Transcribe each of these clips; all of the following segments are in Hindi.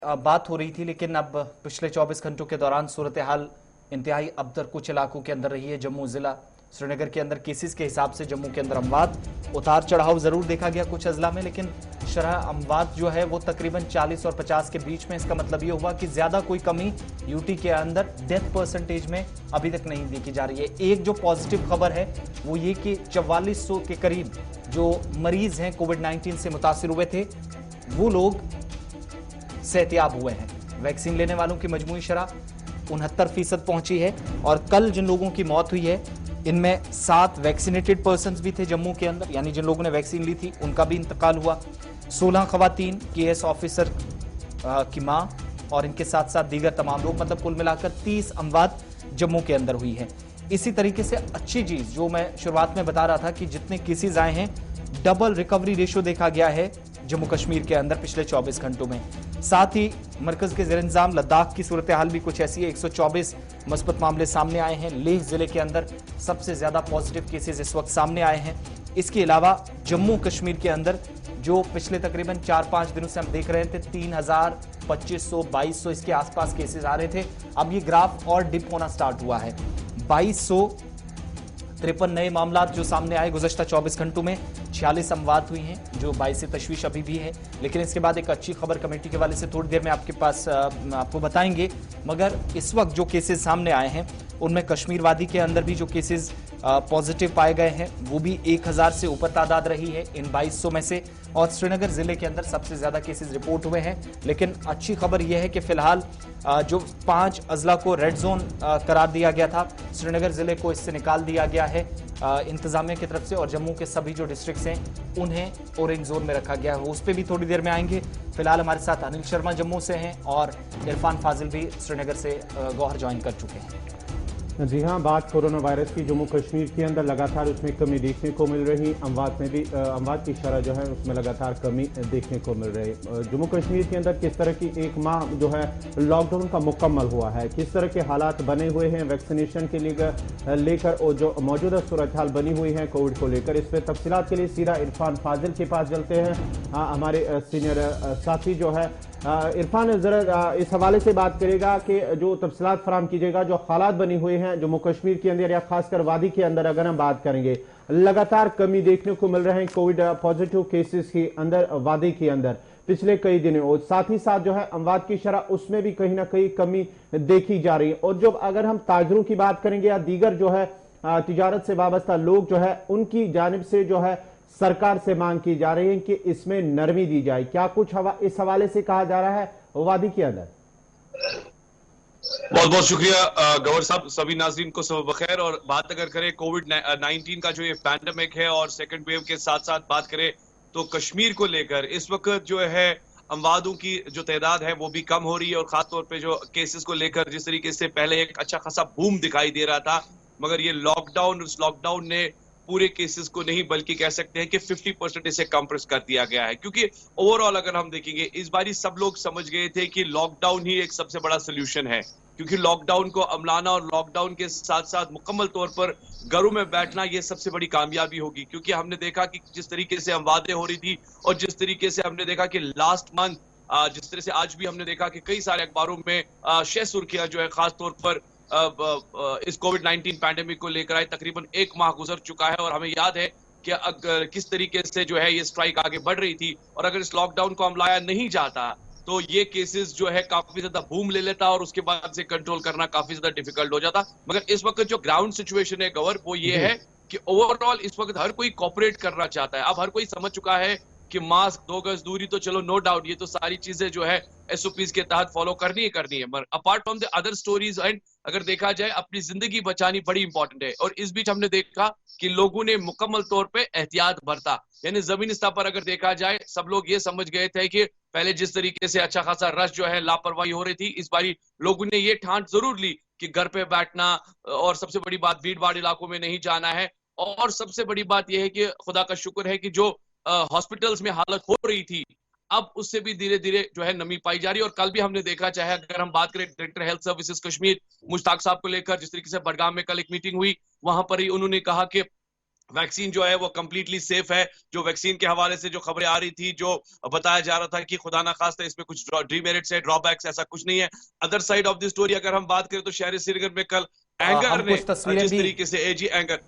बात हो रही थी, लेकिन अब पिछले 24 घंटों के दौरान सूरत हाल इंतहाई अबतर कुछ इलाकों के अंदर रही है। जम्मू जिला श्रीनगर के अंदर केसेस के हिसाब से जम्मू के अंदर अमवात उतार चढ़ाव जरूर देखा गया कुछ अजला में, लेकिन शरह अमवात जो है वो तकरीबन 40 और 50 के बीच में। इसका मतलब ये हुआ कि ज्यादा कोई कमी यूटी के अंदर डेथ परसेंटेज में अभी तक नहीं देखी जा रही है। एक जो पॉजिटिव खबर है वो ये कि 4400 के करीब जो मरीज हैं कोविड-19 से मुतासिर हुए थे वो लोग सेहतियाब हुए हैं। वैक्सीन लेने वालों की मजमूई शरह 69% पहुंची है। और कल जिन लोगों की मौत हुई है इनमें 7 वैक्सीनेटेड पर्सन भी थे जम्मू के अंदर, यानी जिन लोगों ने वैक्सीन ली थी उनका भी इंतकाल हुआ। 16 खवातीन केएस ऑफिसर की मां और इनके साथ साथ दीगर तमाम लोग, मतलब कुल मिलाकर 30 अमवात जम्मू के अंदर हुई है। इसी तरीके से अच्छी चीज जो मैं शुरुआत में बता रहा था कि जितने केसेस आए हैं डबल रिकवरी रेशियो देखा गया है जम्मू कश्मीर के अंदर पिछले 24 घंटों में। साथ ही मरकज के ज़ेर इंतजाम लद्दाख की सूरत हाल भी कुछ ऐसी है। 124 मुस्बत मामले सामने आए हैं। लेह जिले के अंदर सबसे ज्यादा पॉजिटिव केसेस इस वक्त सामने आए हैं। इसके अलावा जम्मू कश्मीर के अंदर जो पिछले तकरीबन 4-5 दिनों से हम देख रहे थे 3000, 2500, 2200 इसके आसपास केसेस आ रहे थे, अब ये ग्राफ और डिप होना स्टार्ट हुआ है। 2253 नए मामला जो सामने आए गुज़श्ता 24 घंटों में। 46 अमवात हुई हैं जो 22 तशवीश अभी भी है। लेकिन इसके बाद एक अच्छी खबर कमेटी के वाले से थोड़ी देर में आपके पास आपको बताएंगे। मगर इस वक्त जो केसेस सामने आए हैं उनमें कश्मीर वादी के अंदर भी जो केसेस पॉजिटिव पाए गए हैं वो भी 1000 से ऊपर तादाद रही है इन 2200 में से। और श्रीनगर जिले के अंदर सबसे ज्यादा केसेस रिपोर्ट हुए हैं। लेकिन अच्छी खबर यह है कि फिलहाल जो 5 अजला को रेड जोन करार दिया गया था, श्रीनगर जिले को इससे निकाल दिया गया है इंतजामिया की तरफ से, और जम्मू के सभी जो डिस्ट्रिक्ट्स हैं उन्हें ऑरेंज जोन में रखा गया है। उस पर भी थोड़ी देर में आएंगे। फिलहाल हमारे साथ अनिल शर्मा जम्मू से हैं और इरफान फाजिल भी श्रीनगर से गौहर ज्वाइन कर चुके हैं। जी हाँ, बात कोरोना वायरस की जम्मू कश्मीर के अंदर लगातार उसमें कमी देखने को मिल रही। अमवात में भी अमवात की शरह जो है उसमें लगातार कमी देखने को मिल रही। जम्मू कश्मीर के अंदर किस तरह की एक माह जो है लॉकडाउन का मुकम्मल हुआ है, किस तरह के हालात बने हुए हैं वैक्सीनेशन के लिए लेकर और जो मौजूदा सूरत हाल बनी हुई है कोविड को लेकर, इस पर तफसीलात के लिए सीधा इरफान फाजिल के पास चलते हैं। हमारे सीनियर साथी जो है इरफान जरा इस हवाले से बात करेगा कि जो तफसीलात फराम कीजिएगा जो हालात बनी हुए हैं जम्मू कश्मीर के अंदर या खासकर वादी के अंदर। अगर हम बात करेंगे लगातार कमी देखने को मिल रहे हैं कोविड पॉजिटिव केसेस के अंदर वादी के अंदर पिछले कई दिनों, और साथ ही साथ जो है अमवात की शरह उसमें भी कहीं ना कहीं कमी देखी जा रही है। और जब अगर हम ताजरों की बात करेंगे या दीगर जो है तिजारत से वाबस्ता लोग जो है उनकी जानिब से जो है सरकार से मांग की जा रही है कि इसमें नरमी दी जाए, क्या कुछ इस हवाले से कहा जा रहा है वादी के अंदर? बहुत बहुत शुक्रिया गवर साहब, सभी नाजरीन को सब बखैर। और बात अगर करें कोविड-19 का जो ये पैंडेमिक है और सेकंड वेव के साथ साथ बात करें तो कश्मीर को लेकर इस वक्त जो है अमवादों की जो तादाद है वो भी कम हो रही है। और खासतौर पे जो केसेस को लेकर जिस तरीके से पहले एक अच्छा खासा बूम दिखाई दे रहा था, मगर ये उस लॉकडाउन ने पूरे केसेस को नहीं बल्कि कह सकते हैं कि 50% इसे कंप्रेस कर दिया गया है। क्योंकि ओवरऑल अगर हम देखेंगे इस बारी सब लोग समझ गए थे कि लॉकडाउन ही एक सबसे बड़ा सोल्यूशन है, क्योंकि लॉकडाउन को अमलाना और लॉकडाउन के साथ साथ मुकम्मल तौर पर घरों में बैठना ये सबसे बड़ी कामयाबी होगी। क्योंकि हमने देखा कि जिस तरीके से अमवादें हो रही थी और जिस तरीके से हमने देखा कि लास्ट मंथ जिस तरह से आज भी हमने देखा कि कई सारे अखबारों में शह सुर्खियां जो है खासतौर पर इस कोविड-19 पैंडेमिक को लेकर आए। तकरीबन 1 माह गुजर चुका है और हमें याद है कि अगर किस तरीके से जो है ये स्ट्राइक आगे बढ़ रही थी, और अगर इस लॉकडाउन को अमलाया नहीं जाता तो ये केसेस जो है काफी ज्यादा बूम ले लेता और उसके बाद से कंट्रोल करना काफी ज्यादा डिफिकल्ट हो जाता। मगर इस वक्त जो ग्राउंड सिचुएशन है गवर वो ये है कि ओवरऑल इस वक्त हर कोई कोऑपरेट करना चाहता है। अब हर कोई समझ चुका है कि मास्क, 2 गज दूरी तो चलो नो डाउट ये तो सारी चीजें जो है एसओपीज के तहत फॉलो करनी है। मगर apart from the other stories and अगर देखा जाए अपनी जिंदगी बचानी बड़ी इंपॉर्टेंट है। और इस बीच हमने देखा कि लोगों ने मुकम्मल तौर पे एहतियात बरता, यानी जमीनी स्तर पर अगर देखा जाए सब लोग ये समझ गए थे कि पहले जिस तरीके से अच्छा खासा रश जो है लापरवाही हो रही थी, इस बारी लोगों ने ये ठान जरूर ली कि घर पे बैठना और सबसे बड़ी बात भीड़ भाड़ इलाकों में नहीं जाना है। और सबसे बड़ी बात यह है कि खुदा का शुक्र है कि जो हॉस्पिटल्स में हालत हो रही थी अब उससे भी धीरे धीरे जो है नमी पाई जा रही है। और कल भी हमने देखा, चाहे अगर हम बात करें director health services Kashmir Mushtaq साहब को लेकर जिस तरीके से बडगाम में कल एक मीटिंग हुई, वहां पर ही उन्होंने कहा कि वैक्सीन जो है वो कंप्लीटली सेफ है। जो वैक्सीन के हवाले से जो खबरें आ रही थी, जो बताया जा रहा था कि खुदा ना खास्ता इसमें कुछ डीमेरिट्स है, ड्रॉबैक्स, ऐसा कुछ नहीं है। Other side of the story अगर हम बात करें तो शहर श्रीनगर में कल एंगर हम ने कुछ तस्वीरें जिस भी तरीके से एजी एंगर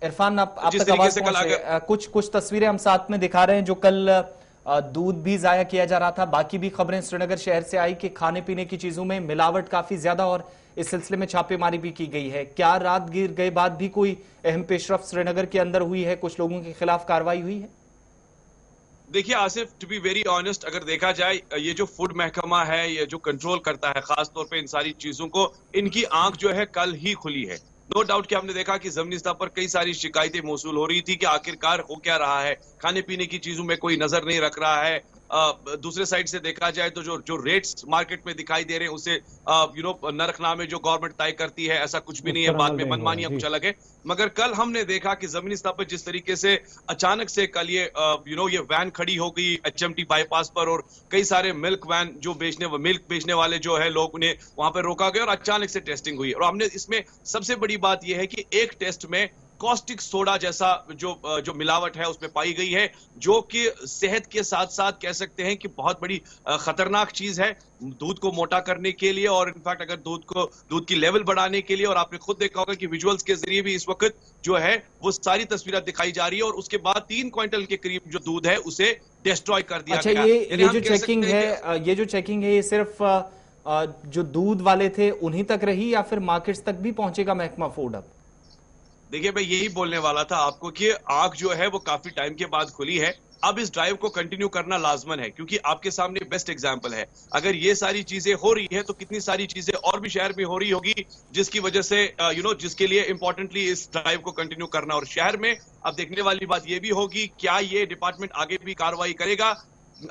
इरफान आप जिस तक तरीके आवाज से कल पहुंचे, कुछ तस्वीरें हम साथ में दिखा रहे हैं जो कल दूध भी जाया किया जा रहा था। बाकी भी खबरें श्रीनगर शहर से आई कि खाने पीने की चीजों में मिलावट काफी ज्यादा और इस सिलसिले में छापेमारी भी की गई है। क्या रात गिर गए बाद भी कोई अहम पेशरफ श्रीनगर के अंदर हुई है? कुछ लोगों के खिलाफ कार्रवाई हुई है? देखिए Asif, to be very honest, अगर देखा जाए ये जो फूड महकमा है, ये जो कंट्रोल करता है खास तौर पे इन सारी चीजों को, इनकी आंख जो है कल ही खुली है। नो डाउट कि हमने देखा कि जमीनी स्तर पर कई सारी शिकायतें मौसूल हो रही थी कि आखिरकार हो क्या रहा है, खाने पीने की चीजों में कोई नजर नहीं रख रहा है। दूसरे साइड से देखा जाए तो जो रेट्स मार्केट में दिखाई दे रहे हैं उसे न रखना में जो गवर्नमेंट तय करती है ऐसा कुछ भी नहीं है, बाद में मनमानियां कुछ अलग है। मगर कल हमने देखा कि जमीनी स्तर पर जिस तरीके से अचानक से कल ये ये वैन खड़ी हो गई HMT बाईपास पर और कई सारे मिल्क वैन जो मिल्क बेचने वाले जो है लोग उन्हें वहां पर रोका गया और अचानक से टेस्टिंग हुई। और हमने इसमें सबसे बड़ी बात यह है कि एक टेस्ट में कॉस्टिक सोडा जैसा जो मिलावट है उसमें पाई गई है, जो कि सेहत के साथ साथ कह सकते हैं कि बहुत बड़ी खतरनाक चीज है दूध को मोटा करने के लिए और इनफैक्ट अगर दूध की लेवल बढ़ाने के लिए। और आपने खुद देखा होगा कि विजुअल्स के जरिए भी इस वक्त जो है वो सारी तस्वीरें दिखाई जा रही है और उसके बाद 3 क्विंटल के करीब जो दूध है उसे डिस्ट्रॉय कर दिया गया। ये जो चेकिंग है ये सिर्फ जो दूध वाले थे उन्हीं तक रही या फिर मार्केट्स तक भी पहुंचेगा महकमा फूड? अब देखिए मैं यही बोलने वाला था आपको कि आंख जो है वो काफी टाइम के बाद खुली है। अब इस ड्राइव को कंटिन्यू करना लाजमन है क्योंकि आपके सामने बेस्ट एग्जांपल है। अगर ये सारी चीजें हो रही है तो कितनी सारी चीजें और भी शहर में हो रही होगी जिसकी वजह से जिसके लिए इंपॉर्टेंटली इस ड्राइव को कंटिन्यू करना। और शहर में अब देखने वाली बात ये भी होगी क्या ये डिपार्टमेंट आगे भी कार्रवाई करेगा।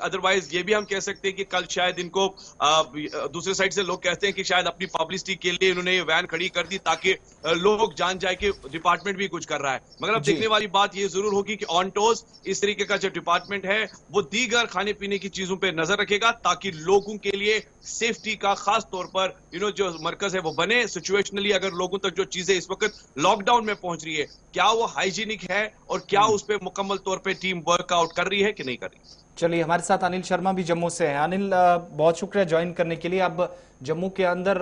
अदरवाइज ये भी हम कह सकते हैं कि कल शायद इनको दूसरे साइड से लोग कहते हैं कि शायद अपनी पब्लिसिटी के लिए इन्होंने ये वैन खड़ी कर दी ताकि लोग जान जाए कि डिपार्टमेंट भी कुछ कर रहा है। मगर अब देखने वाली बात ये जरूर होगी कि ऑन टोज इस तरीके का जो डिपार्टमेंट है वो दीगर खाने पीने की चीजों पर नजर रखेगा ताकि लोगों के लिए सेफ्टी का खास तौर पर जो मरकज है वो बने। सिचुएशनली अगर लोगों तक जो चीजें इस वक्त लॉकडाउन में पहुंच रही है क्या वो हाइजीनिक है और क्या उस पर मुकम्मल तौर पर टीम वर्कआउट कर रही है कि नहीं कर रही। चलिए हमारे साथ अनिल शर्मा भी जम्मू से हैं। अनिल बहुत शुक्रिया ज्वाइन करने के लिए। अब जम्मू के अंदर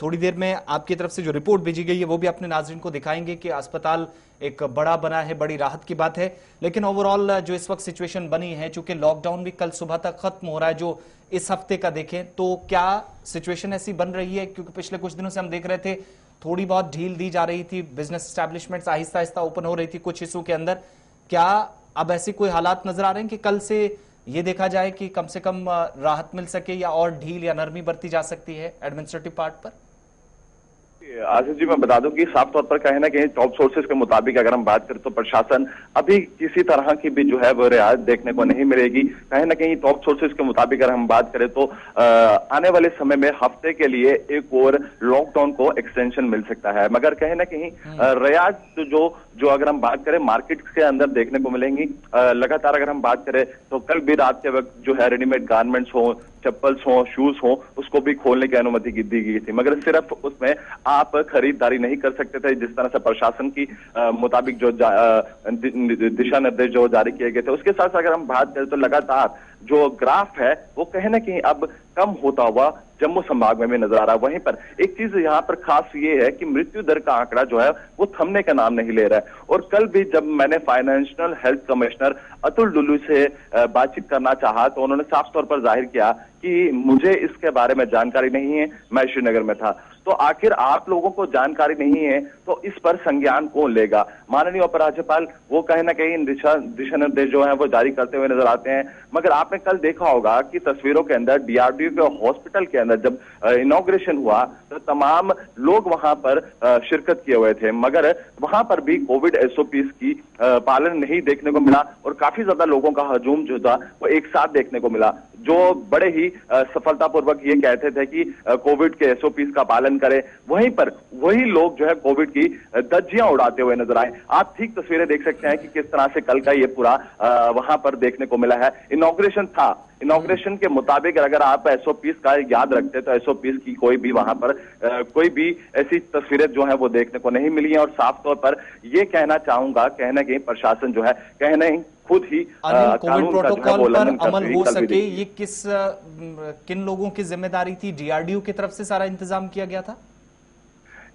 थोड़ी देर में आपकी तरफ से जो रिपोर्ट भेजी गई है वो भी अपने नाज़रीन को दिखाएंगे कि अस्पताल एक बड़ा बना है, बड़ी राहत की बात है। लेकिन ओवरऑल जो इस वक्त सिचुएशन बनी है, चूंकि लॉकडाउन भी कल सुबह तक खत्म हो रहा है, जो इस हफ्ते का देखें तो क्या सिचुएशन ऐसी बन रही है? क्योंकि पिछले कुछ दिनों से हम देख रहे थे थोड़ी बहुत ढील दी जा रही थी, business establishments Aahista Aahista open हो रही थी कुछ हिस्सों के अंदर। क्या अब ऐसे कोई हालात नजर आ रहे हैं कि कल से ये देखा जाए कि कम से कम राहत मिल सके या और ढील या नरमी बरती जा सकती है एडमिनिस्ट्रेटिव पार्ट पर? आसिफ जी मैं बता दूं कि साफ तौर पर कहीं ना कहीं टॉप सोर्सेज के मुताबिक अगर हम बात करें तो प्रशासन अभी किसी तरह की भी जो है वो रियायत देखने को नहीं मिलेगी। कहीं ना कहीं टॉप सोर्सेज के मुताबिक अगर हम बात करें तो आने वाले समय में हफ्ते के लिए एक और लॉकडाउन को एक्सटेंशन मिल सकता है। मगर कहीं ना कहीं रियायत जो अगर हम बात करें मार्केट के अंदर देखने को मिलेंगी। लगातार अगर हम बात करें तो कल भी रात के वक्त जो है रेडीमेड गारमेंट्स हो, चप्पल्स हो, शूज हो, उसको भी खोलने की अनुमति दी गई थी। मगर सिर्फ उसमें आप खरीदारी नहीं कर सकते थे जिस तरह से प्रशासन की मुताबिक जो दिशा निर्देश जो जारी किए गए थे। उसके साथ अगर हम बात करें तो लगातार जो ग्राफ है वो कहीं ना कहीं अब कम होता हुआ जम्मू संभाग में भी नजर आ रहा है। वहीं पर एक चीज यहाँ पर खास ये है कि मृत्यु दर का आंकड़ा जो है वो थमने का नाम नहीं ले रहा है। और कल भी जब मैंने financial health commissioner Atul Dulloo से बातचीत करना चाहा तो उन्होंने साफ तौर पर जाहिर किया कि मुझे इसके बारे में जानकारी नहीं है, मैं श्रीनगर में था। तो आखिर आप लोगों को जानकारी नहीं है तो इस पर संज्ञान कौन लेगा? माननीय उपराज्यपाल वो कहीं ना कहीं दिशा निर्देश जो है वो जारी करते हुए नजर आते हैं। मगर आपने कल देखा होगा कि तस्वीरों के अंदर DRDO के हॉस्पिटल के अंदर जब इनॉग्रेशन हुआ तो तमाम लोग वहां पर शिरकत किए हुए थे, मगर वहां पर भी कोविड SOPs की पालन नहीं देखने को मिला और काफी ज्यादा लोगों का हजूम जो था वो एक साथ देखने को मिला। जो बड़े ही सफलतापूर्वक ये कहते थे कि कोविड के एसओपीज का पालन करें, वहीं पर वही लोग जो है कोविड की धज्जियां उड़ाते हुए नजर आए। आप ठीक तस्वीरें देख सकते हैं कि किस तरह से कल का ये पूरा वहां पर देखने को मिला है। इनॉग्रेशन था, इनॉग्रेशन के मुताबिक अगर आप एसओपीज का याद रखते तो एसओपीज की कोई भी वहां पर कोई भी ऐसी तस्वीरें जो है वो देखने को नहीं मिली हैं। और साफ तौर पर ये कहना चाहूंगा, कहना कि प्रशासन जो है कहना खुद ही कोविड प्रोटोकॉल पर अमल हो सके, ये किन लोगों की जिम्मेदारी थी? डीआरडीओ की तरफ से सारा इंतजाम किया गया था?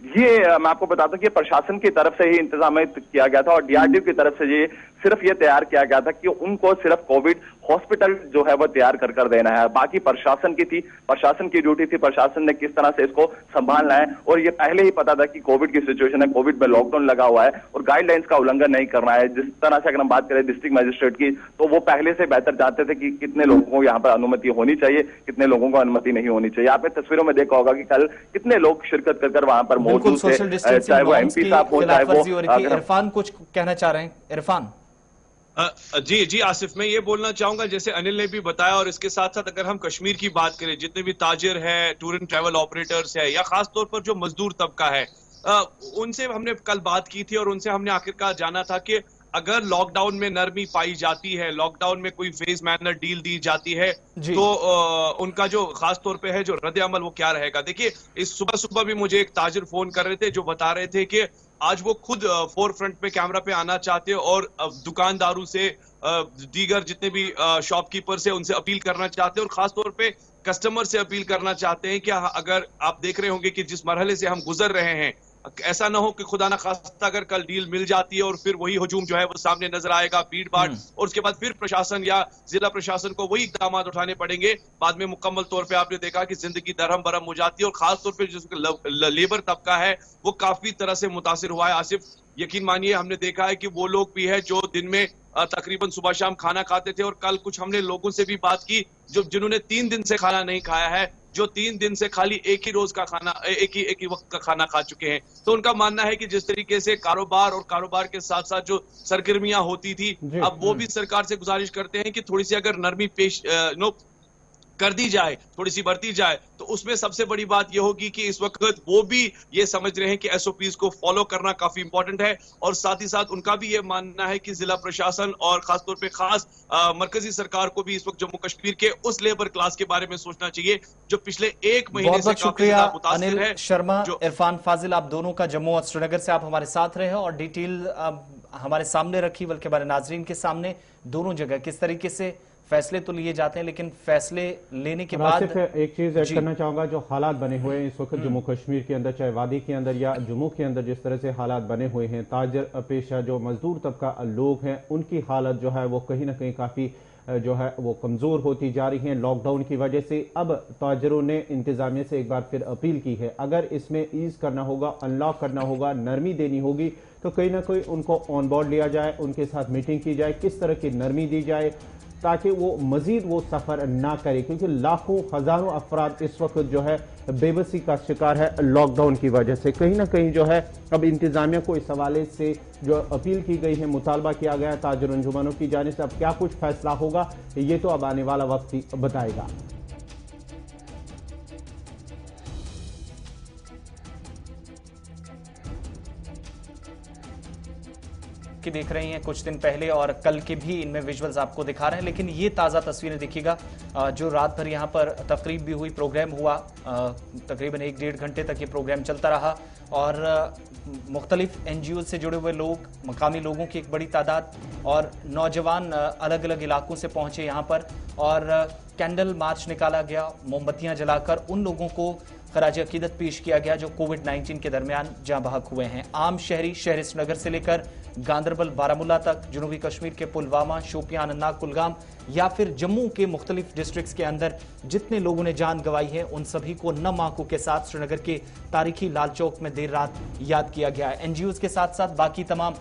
ये मैं आपको बताता हूं कि प्रशासन की तरफ से ही इंतजाम किया गया था और डीआरडीओ की तरफ से ये सिर्फ ये तैयार किया गया था कि उनको सिर्फ कोविड हॉस्पिटल जो है वो तैयार कर देना है। बाकी प्रशासन की थी, प्रशासन की ड्यूटी थी, प्रशासन ने किस तरह से इसको संभालना है। और ये पहले ही पता था कि कोविड की सिचुएशन है, कोविड में लॉकडाउन लगा हुआ है और गाइडलाइंस का उल्लंघन नहीं करना है। जिस तरह से अगर हम बात करें डिस्ट्रिक्ट मजिस्ट्रेट की, तो वो पहले से बेहतर जानते थे कि कितने लोगों को यहाँ पर अनुमति होनी चाहिए, कितने लोगों को अनुमति नहीं होनी चाहिए। आपने तस्वीरों में देखा होगा कि कल कितने लोग शिरकत कर वहां पर मौजूद थे, चाहे वो एमपी साहब हो, चाहे वो इरफान कुछ कहना चाह रहे हैं। इरफान जी आसिफ, मैं ये बोलना चाहूंगा जैसे अनिल ने भी बताया, और इसके साथ साथ अगर हम कश्मीर की बात करें, जितने भी ताजिर है, टूर एंड ट्रैवल ऑपरेटर्स है, या खास तौर पर जो मजदूर तबका है, उनसे हमने कल बात की थी और उनसे हमने आखिरकार जाना था कि अगर लॉकडाउन में नरमी पाई जाती है, लॉकडाउन में कोई फेज मैनर डील दी जाती है, तो उनका जो खास तौर पे है जो रद्द अमल वो क्या रहेगा। देखिए, इस सुबह भी मुझे एक ताजिर फोन कर रहे थे जो बता रहे थे कि आज वो खुद फोर फ्रंट पे कैमरा पे आना चाहते हैं और दुकानदारों से, दीगर जितने भी शॉपकीपर से, उनसे अपील करना चाहते हैं और खास तौर पे कस्टमर से अपील करना चाहते हैं कि अगर आप देख रहे होंगे कि जिस मरहले से हम गुजर रहे हैं, ऐसा ना हो कि खुदा ना खास्ता अगर कल डील मिल जाती है और फिर वही हुजूम जो है वो सामने नजर आएगा, भीड़ भाड़, और उसके बाद फिर प्रशासन या जिला प्रशासन को वही इकदाम उठाने पड़ेंगे। बाद में मुकम्मल तौर पे आपने देखा कि जिंदगी दरहम बरहम हो जाती है और खास तौर पे जो लेबर तबका है वो काफी तरह से मुतासिर हुआ है। आसिफ, यकीन मानिए हमने देखा है कि वो लोग भी है जो दिन में तकरीबन सुबह शाम खाना खाते थे, और कल कुछ हमने लोगों से भी बात की जिन्होंने 3 दिन से खाना नहीं खाया है, जो 3 दिन से खाली एक ही रोज का खाना, एक ही वक्त का खाना खा चुके हैं। तो उनका मानना है कि जिस तरीके से कारोबार और कारोबार के साथ साथ जो सरगर्मियां होती थी, अब वो भी सरकार से गुजारिश करते हैं कि थोड़ी सी अगर नरमी पेश कर दी जाए, थोड़ी सी बढ़ती जाए, तो उसमें सबसे बड़ी बात यह होगी कि इस वक्त वो भी ये समझ रहे हैं कि एसओपीज को फॉलो करना काफी इंपॉर्टेंट है, और साथ ही साथ उनका भी ये मानना है कि जिला प्रशासन और खासतौर पे मरकजी सरकार को भी इस वक्त जम्मू कश्मीर के उस लेबर क्लास के बारे में सोचना चाहिए जो पिछले एक महीने से काफी ज्यादा मुतासिर है। शर्मा, इरफान फाजिल, आप दोनों का जम्मू और श्रीनगर से आप हमारे साथ रहे और डिटेल हमारे सामने रखी, बल्कि हमारे नाजरीन के सामने, दोनों जगह किस तरीके से फैसले तो लिए जाते हैं, लेकिन फैसले लेने के बाद एक चीज ऐड करना चाहूंगा, जो हालात बने हुए हैं इस वक्त जम्मू कश्मीर के अंदर, चाहे वादी के अंदर या जम्मू के अंदर, जिस तरह से हालात बने हुए हैं, ताजर पेशा जो मजदूर तबका लोग हैं उनकी हालत जो है वो कहीं ना कहीं काफी जो है वो कमजोर होती जा रही है लॉकडाउन की वजह से। अब ताजरों ने इंतजामिया से एक बार फिर अपील की है, अगर इसमें ईज करना होगा, अनलॉक करना होगा, नरमी देनी होगी, तो कहीं ना कहीं उनको ऑन बोर्ड लिया जाए, उनके साथ मीटिंग की जाए, किस तरह की नरमी दी जाए ताकि वो मजीद वो सफर ना करे, क्योंकि लाखों हजारों अफराद इस वक्त जो है बेबसी का शिकार है लॉकडाउन की वजह से। कहीं ना कहीं जो है अब इंतजामिया को इस हवाले से जो अपील की गई है, मुतालबा किया गया है ताजिर अंजुमनों की जानिब से, अब क्या कुछ फैसला होगा ये तो अब आने वाला वक्त ही बताएगा। की देख रही हैं कुछ दिन पहले और कल के भी इनमें विजुअल्स आपको दिखा रहे हैं, लेकिन ये ताज़ा तस्वीरें देखिएगा जो रात भर यहाँ पर तकरीब भी हुई, प्रोग्राम हुआ, तकरीबन 1-1.5 घंटे तक ये प्रोग्राम चलता रहा और मुख्तलिफ एनजीओ से जुड़े हुए लोग, मकामी लोगों की एक बड़ी तादाद और नौजवान अलग अलग इलाकों से पहुंचे यहाँ पर और कैंडल मार्च निकाला गया, मोमबत्तियां जलाकर उन लोगों को खराज अकीदत पेश किया गया जो कोविड-19 के दरमियान जाँ बहक हुए हैं। आम शहरी शहर श्रीनगर से लेकर गांदरबल, बारामुल्ला तक, जनूबी कश्मीर के पुलवामा, शोपियान, अनंतनाग, कुलगाम या फिर जम्मू के मुख्तलिफ डिस्ट्रिक्ट्स के अंदर जितने लोगों ने जान गंवाई है, उन सभी को नम आंखों के साथ श्रीनगर के तारीखी लाल चौक में देर रात याद किया गया है। एनजीओज के साथ साथ बाकी तमाम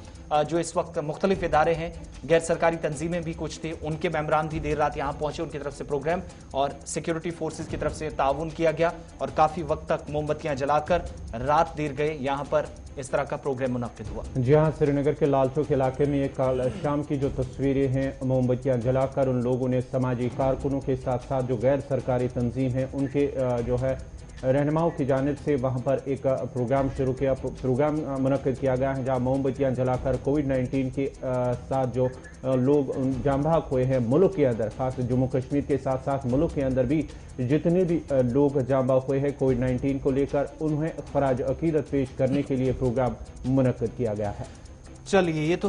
जो इस वक्त मुख्तलिफ इदारे हैं, गैर सरकारी तंजीमें भी कुछ थे, उनके मेम्बरान भी देर रात यहाँ पहुंचे, उनकी तरफ से प्रोग्राम और सिक्योरिटी फोर्सेस की तरफ से ताउन किया गया और काफी वक्त तक मोमबत्तियां जलाकर रात देर गए यहाँ पर इस तरह का प्रोग्राम मुनक्किद हुआ। जी हाँ, श्रीनगर के लाल चौक इलाके में एक कल शाम की जो तस्वीरें हैं, मोमबत्तियां जलाकर उन लोगों ने समाजी कारकुनों के साथ साथ जो गैर सरकारी तंजीम हैं उनके जो है रहनुमाओं की जानिब से वहां पर एक प्रोग्राम शुरू किया, प्रोग्राम मुनक्किद किया गया है जहां मोमबत्तियां जलाकर कोविड-19 के साथ जो लोग जान बहक हुए हैं मुल्क के अंदर, खास जम्मू कश्मीर के साथ साथ मुल्क के अंदर भी जितने भी लोग जान बहक हुए हैं कोविड-19 को लेकर, उन्हें खराज अकीदत पेश करने के लिए प्रोग्राम मुनक्किद किया गया है। चलिए, ये तो